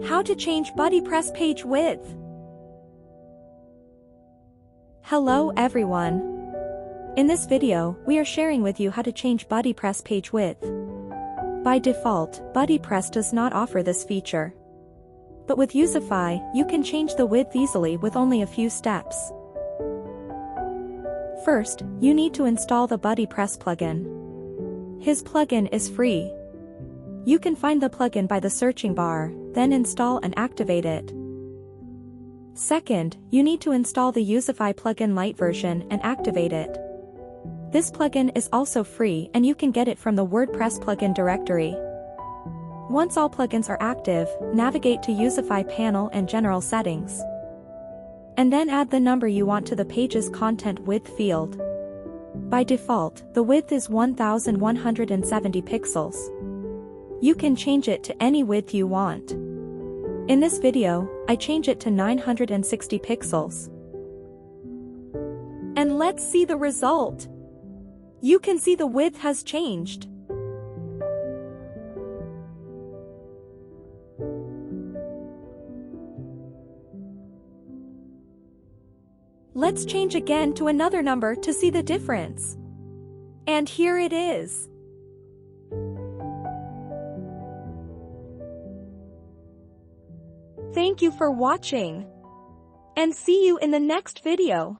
How to change BuddyPress page width. Hello everyone. In this video, we are sharing with you how to change BuddyPress page width. By default, BuddyPress does not offer this feature. But with Youzify, you can change the width easily with only a few steps. First, you need to install the BuddyPress plugin. His plugin is free. You can find the plugin by the searching bar, then install and activate it. Second, you need to install the Youzify plugin Lite version and activate it. This plugin is also free and you can get it from the WordPress plugin directory. Once all plugins are active, navigate to Youzify Panel and General Settings. And then add the number you want to the page's content width field. By default, the width is 1170 pixels. You can change it to any width you want. In this video, I change it to 960 pixels. And let's see the result. You can see the width has changed. Let's change again to another number to see the difference. And here it is. Thank you for watching. And see you in the next video.